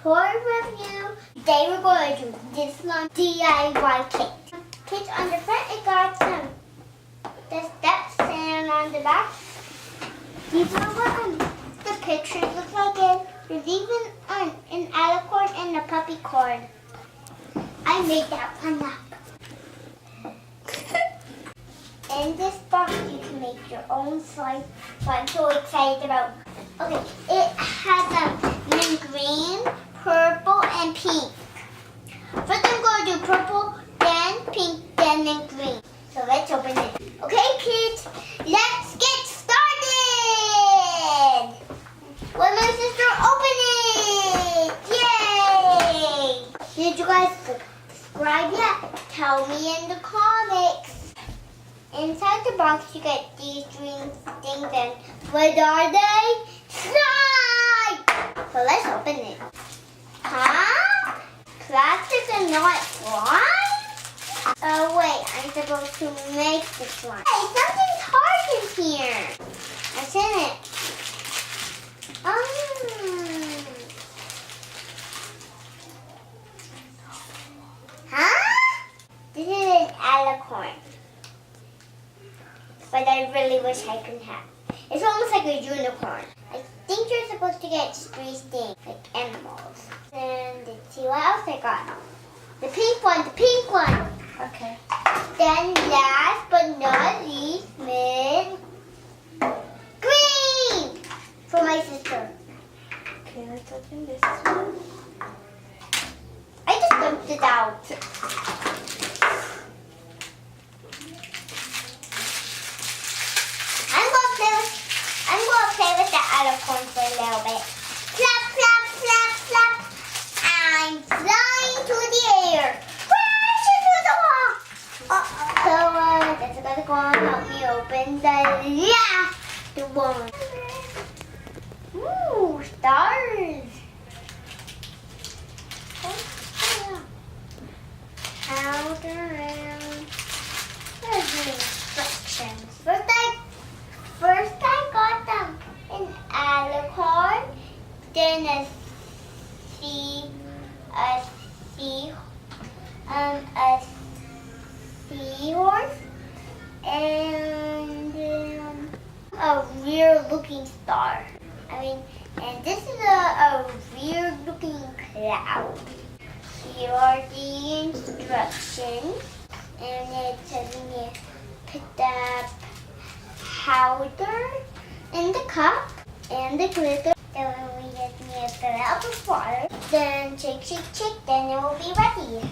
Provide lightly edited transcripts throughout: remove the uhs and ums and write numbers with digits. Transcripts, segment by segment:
toy review. Today we're going to do this one DIY kit. Kids on the front, it got the steps, and on the back, these are what the pictures look like. And there's even an alicorn and a puppy corn. I made that one up. In this box, you can make your own slime. So I'm so excited about. Okay, it has green, purple, and pink. First, I'm going to do purple, then pink, then green. So let's open it. Okay, kids, let's get started. Let my sister open it. Yay! Did you guys subscribe yet? Tell me in the comments. Inside the box, you get these green things, and what are they? Slime! So let's open it. Huh? Plastic and not slime? Oh wait, I'm supposed to make the slime. Hey, something's hard in here. What's in it? Huh? This is an alicorn. But I really wish I could have. It's almost like a unicorn. I think you're supposed to get 3 things, like animals. And let's see what else I got. The pink one, Okay. Then last but not least, green! For my sister. Okay, let's open this one. I just dumped it out. I'm gonna play with the alicorn for a little bit. Flap, flap, flap, flap. I'm flying to the air. Crashing to the wall. So that's gonna go on help me open the last one. Ooh, stars. Out around. There's the instructions. First I got them an alicorn, then a seahorse, and a weird-looking star. And this is a weird-looking cloud. Here are the instructions, and it says we need to put the powder in the cup and the glitter. Then we just need to fill it up with water. Then shake, shake, shake. Then it will be ready.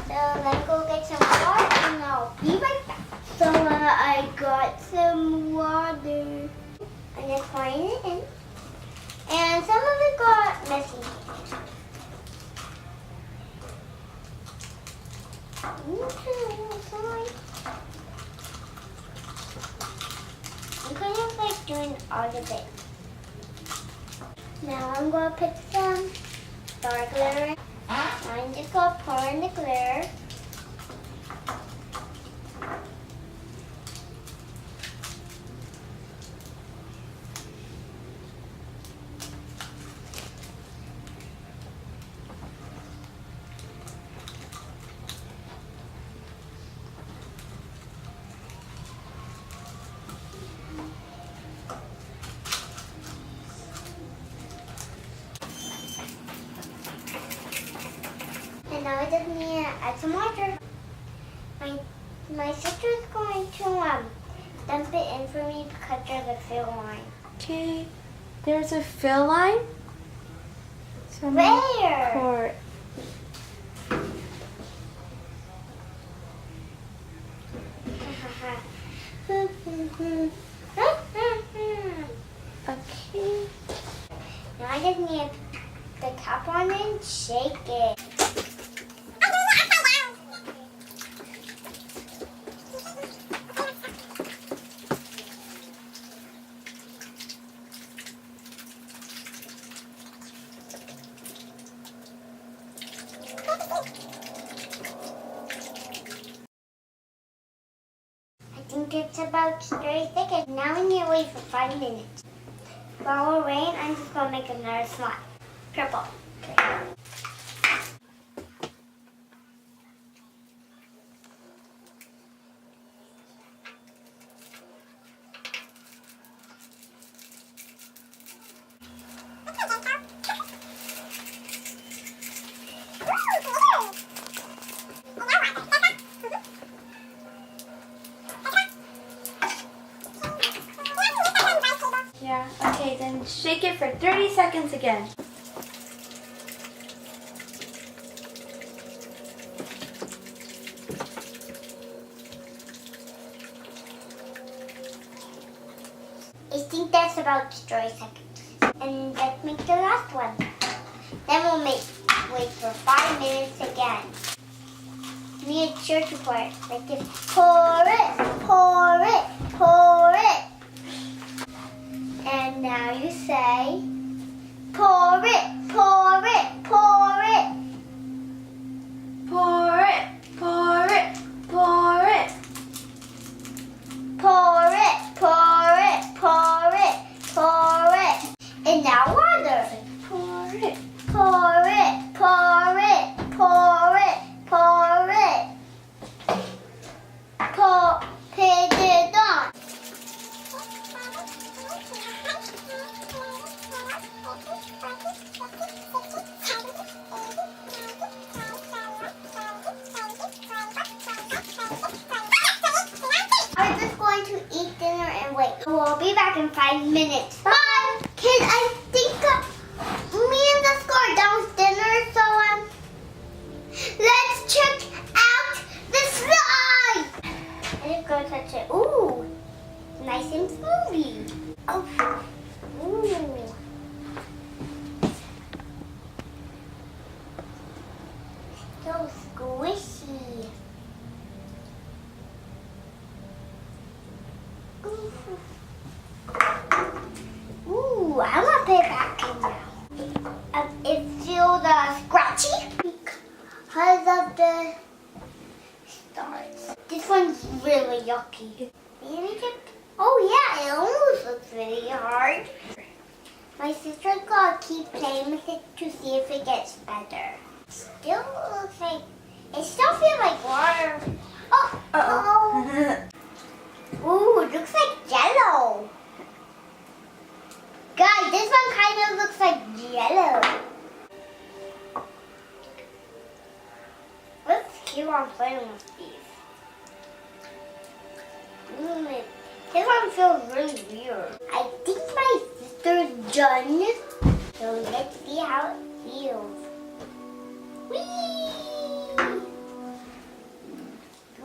So let's go get some water and I'll be right back. So I got some water. I'm just pouring it in. And some of it got messy. I'm kind of like doing all of it. Now I'm going to put some star glitter. I'm just going to pour in the glitter. Now I just need to add some water. My sister's going to dump it in for me because there's a fill line. Okay, there's a fill line. So where? Pour. Okay. Now I just need to put the cap on and shake it. I think it's about straight thick, and now we need to wait for 5 minutes. While we're waiting, I'm just going to make another slime. Purple. Yeah, okay, then shake it for 30 seconds again. I think that's about 30 seconds. And let's make the last one. Then we'll wait for 5 minutes again. Me and sure to pour it like this. Pour it, pour it, pour it. And now you say, pour it, pour it, pour it. Pour it, pour it, pour it. Pour it, pour it, pour it, pour it. And now water. Pour it. Pour it, pour it, pour it, pour it. Put it on. I'm just going to eat dinner and wait. We'll be back in 5 minutes. Bye! Kids, I think me and the score downstairs, so let's check out the slide! I just go touch it. Ooh, nice and smoothie. Oh, ooh. So squishy. Ooh, I want to put it back in now. It feels scratchy because of the stars. This one's really yucky. Oh yeah, it almost looks really hard. My sister's gonna keep playing with it to see if it gets better. Still looks like, it still feels like water. Oh, Uh-oh. Ooh, it looks like Jello. Guys, this one kind of looks like Jello. Let's keep on playing with these. This one feels really weird. I think my sister's done. So let's see how it feels. Whee!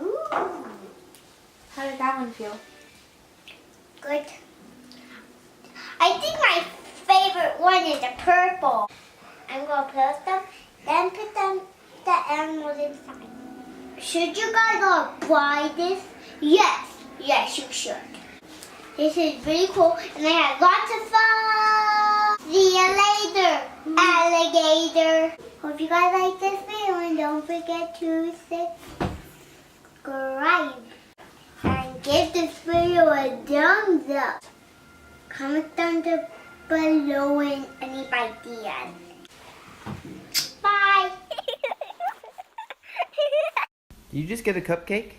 Ooh. How did that one feel? Good. I think my favorite one is the purple. I'm going to put them, then put the animals inside. Should you guys apply this? Yes. Yes, you should. This is really cool, and I had lots of fun. See you later, alligator. Hope you guys like this video, and don't forget to subscribe. And give this video a thumbs up. Comment down below any ideas. Bye. Did you just get a cupcake?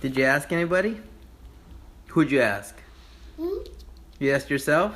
Did you ask anybody? Who'd you ask? Hmm? You asked yourself?